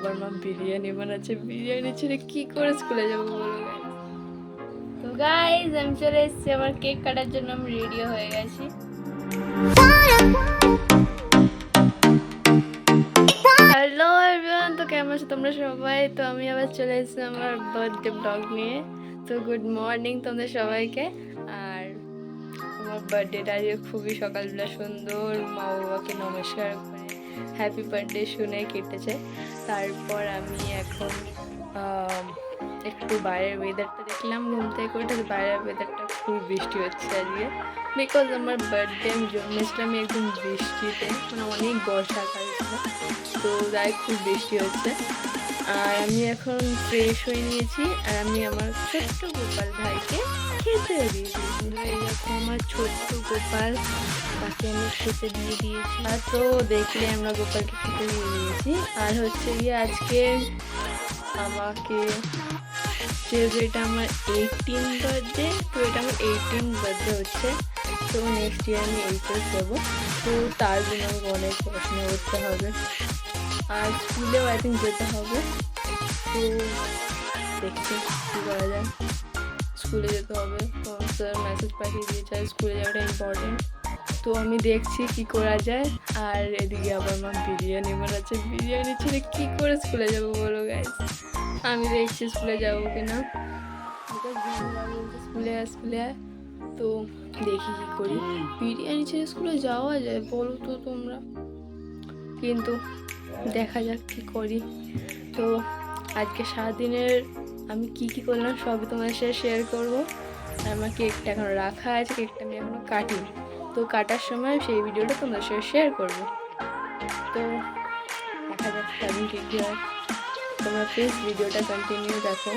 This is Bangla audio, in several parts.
আবার মা বিরিয়ানি বানাচ্ছে। বিরিয়ানি ছেড়ে কি করে স্কুলে যাবো বলো গাইস। তো গাইস আমি চলে এসেছি আমার কেক কাটার জন্য। আমি রেডি হয়ে গেছি। হ্যালো এভরিওয়ান, তো কেমন আছো তোমরা সবাই? তো আমি আবার চলে এসেছি আমার বার্থডে ব্লগ নিয়ে। তো গুড মর্নিং তোমাদের সবাইকে। আর আমার বার্থডেটা আজকে খুবই সকালবেলা সুন্দর মা বাবাকে নমস্কার করে হ্যাপি বার্থডে শুনে কেটেছে। তারপর আমি এখন একটু বাইরের ওয়েদারটা দেখলাম, ঘুম থেকে উঠে বাইরের ওয়েদারটা খুবই বৃষ্টি হচ্ছে আজকে। বিকজ আমার বার্থডে আমি জন্মেছিলাম একদম বৃষ্টিতে, মানে অনেক বর্ষাকাল ছিল, তো তাই খুব বৃষ্টি হচ্ছে। আর আমি এখন ফ্রেশ হয়ে নিয়েছি আর আমি আমার ছোট্ট গোপাল ভাইকে খেতে দিয়েছি। এরকম আমার ছোট্ট গোপাল, তাকে আমি খেতে দিয়ে দিয়েছি। আর তো দেখলে আমরা গোপালকে খেতে দিয়ে দিয়েছি। আর হচ্ছে গিয়ে আজকে আমাকে, যেহেতু এটা আমার 18 বার্থডে, তো এটা আমার 18 বার্থডে হচ্ছে, তো নেক্সট ইয়ার আমি এইচএস দেবো। তো তার জন্য আমাকে অনেক পড়াশোনা করতে হবে আর স্কুলেও আই থিঙ্ক যেতে হবে। তো দেখছি কী করা যায়। স্কুলে যেতে হবে, তো স্যার মেসেজ পাঠিয়ে দিয়েছে স্কুলে যাওয়াটা ইম্পর্টেন্ট। তো আমি দেখছি কি করা যায়। আর এদিকে আবার মা বিরিয়ানি বানাচ্ছে। বিরিয়ানি ছেড়ে কী করে স্কুলে যাবো বলো গাইস। আমি দেখছি স্কুলে যাবো কিনা, স্কুলে আয়। তো দেখি কি করি। বিরিয়ানি ছেড়ে স্কুলে যাওয়া যায় বলো তো তোমরা, কিন্তু দেখা যাক কি করি। তো আজকে সারাদিনের আমি কি করলাম সবই তোমাদের সাথে শেয়ার করবো। আর আমার কেকটা এখন রাখা আছে, কেকটা আমি এখনও কাটিনি। তো কাটার সময় সেই ভিডিওটা তোমাদের সাথে শেয়ার করবো। তো দেখা যাক সারাদিন কী হয়। তোমরা প্লিজ ভিডিওটা কন্টিনিউ দেখো।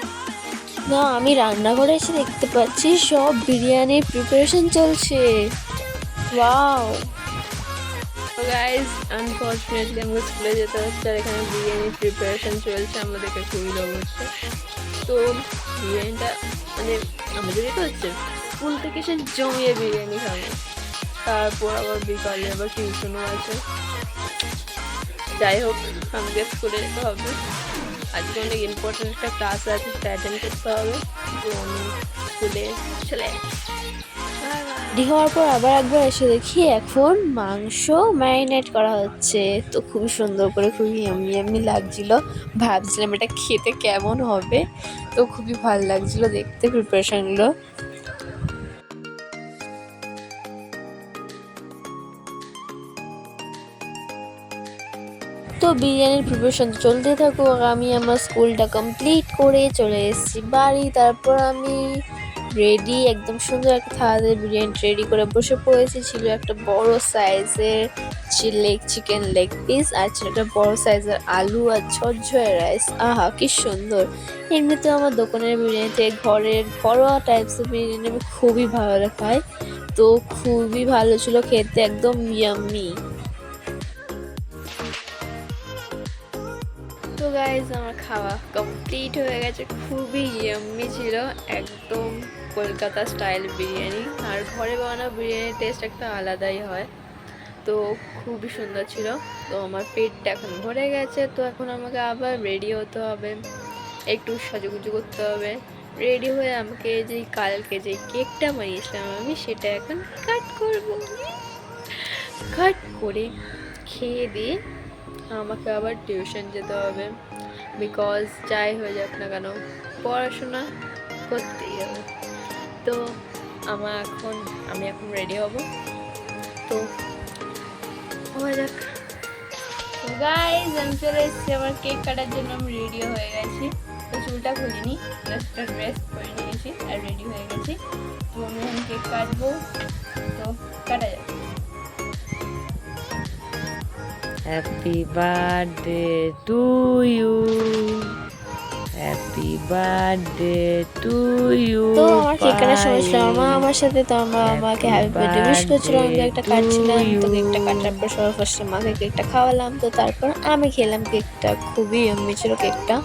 না, আমি রান্নাঘরে এসে দেখতে পাচ্ছি সব বিরিয়ানির প্রিপারেশন চলছে। ওয়াও! তো গাইজ আনফর্চুনেটলি আমাকে স্কুলে যেতে হচ্ছে আর এখানে বিরিয়ানির প্রিপারেশন চলছে, আমাদেরকে খুবই লোভ হচ্ছে। তো বিরিয়ানিটা মানে আমাদের যেতে হচ্ছে স্কুল থেকে সে জমিয়ে বিরিয়ানি খাবো। তারপর আবার বিকালে আবার টিউশনও আছে। যাই হোক, আমাকে স্কুলে যেতে হবে। আজকে অনেক ইম্পর্টেন্ট একটা ক্লাস আছে, সেটা অ্যাটেন্ড করতে হবে। তো আমি স্কুলে চলে রেডি হওয়ার পর আবার একবার এসে দেখি এখন মাংস ম্যারিনেট করা হচ্ছে। তো খুবই সুন্দর করে, খুবই ইয়াম্মি লাগছিল। ভাবছিলাম এটা খেতে কেমন হবে, তো খুবই ভালো লাগছিল দেখতে প্রিপারেশনগুলো। তো বিরিয়ানির প্রিপারেশন চলতে থাকুক, আমি আমার স্কুলটা কমপ্লিট করে চলে এসেছি বাড়ি। তারপর আমি রেডি, একদম সুন্দর একটা থালাতে বিরিয়ানি রেডি করে বসে পড়েছি। ছিল একটা বড় সাইজের চিকেন লেগ পিস, আর ছিল একটা বড় সাইজের আলু আর ঝরঝরে রাইস। আহা কি সুন্দর! এমনিতেও আমার দোকানের বিরিয়ানিতে ঘরের ঘরোয়া টাইপসের বিরিয়ানি আমি খুবই ভালো খাই। তো খুবই ভালো ছিল খেতে, একদম ইয়াম্মি। তো গাইজ আমার খাওয়া কমপ্লিট হয়ে গেছে, খুবই ইয়াম্মি ছিল, একদম কলকাতা স্টাইল বিরিয়ানি। আর ঘরে বানানো বিরিয়ানির টেস্ট একটা আলাদাই হয়। তো খুবই সুন্দর ছিল। তো আমার পেটটা এখন ভরে গেছে। তো এখন আমাকে আবার রেডি হতে হবে, একটু সাজুগুজু করতে হবে। রেডি হয়ে আমাকে কালকে যে কেকটা বানিয়েছিলাম আমি, সেটা এখন কাট করব। কাট করে খেয়ে দিয়ে আমাকে আবার টিউশন যেতে হবে। বিকজ যাই হয়ে যাক না কেন, পড়াশোনা করতেই হবে। তো আমি এখন রেডি হব। তো হওয়া যাক। তো গাইজ আমি চলে এসেছি আমার কেক কাটার জন্য। আমি রেডি হয়ে গেছি। তো চুলটা খুলিনি, জাস্ট একটা ড্রেস পরে নিয়েছি আর রেডি হয়ে গেছি। তো আমি এখন কেক কাটবো। তো কাটা যাক। Happy birthday to you. Happy birthday to you. তো আমার কেক কাটার সময় ছিল আমার মা আমার সাথে। তো আমার আমাকে হ্যাপি বার্থডে উইশ করছিল, আমি কেকটা কাটছিলাম। তো কেকটা কাটার পর সবার ফার্স্টে মাকে কেকটা খাওয়ালাম। তো তারপর আমি খেলাম কেকটা, খুবই ইয়াম্মি ছিল কেকটা।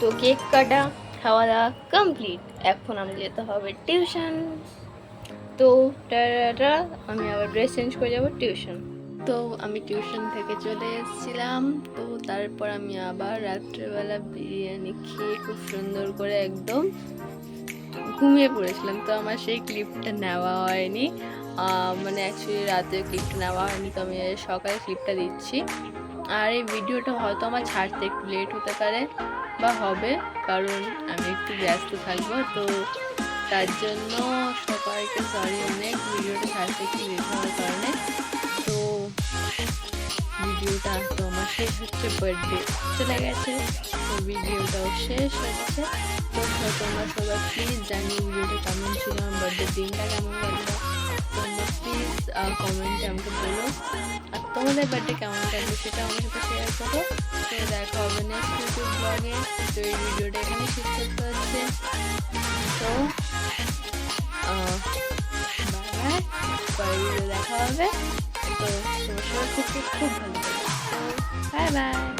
তো কেক কাটা খাওয়া দাওয়া কমপ্লিট, এখন আমাকে যেতে হবে টিউশন। তো টাটা, আমি আবার ড্রেস চেঞ্জ করে যাবো টিউশন। তো আমি টিউশন থেকে চলে এসেছিলাম, তো তারপর আমি আবার রাত্রেবেলা বিরিয়ানি খেয়ে খুব সুন্দর করে একদম ঘুমিয়ে পড়েছিলাম। তো আমার সেই ক্লিপটা নেওয়া হয়নি, মানে অ্যাকচুয়ালি রাতে ক্লিপটা নেওয়া হয়নি, তো আমি সকালে ক্লিপটা দিচ্ছি। আর এই ভিডিওটা হয়তো আমার ছাড়তে একটু লেট হতে পারে বা হবে, কারণ আমি একটু ব্যস্ত থাকবো, তো তার জন্য সবাইকে সরি অনেক, ভিডিওটা ছাড়তে একটু লেট হওয়ার কারণে। তো ভিডিওটা তো আমার শেষ হচ্ছে, বার্থডে চলে গেছে, তো ভিডিওটাও শেষ হচ্ছে। তো তোমরা সবাই প্লিজ জানিয়ে ভিডিওটা কেমন ছিল, আমার বার্থডের দিনটা কেমন লাগলো, তোমরা প্লিজ কমেন্টে আমাকে বলো। আর তোমাদের বার্থডে কেমন কাটবে সেটা আমার সাথে শেয়ার করো। তো দেখা হবে নেক্সট ইউটিউব ব্লগে। তো এই ভিডিওটা এখানে শেষ করতে হচ্ছে। তো বাই বাই, পরে ভিডিও দেখা হবে। তো তোমার সবাই খুব খুব ভালো থাকবে। তো বাই বাই।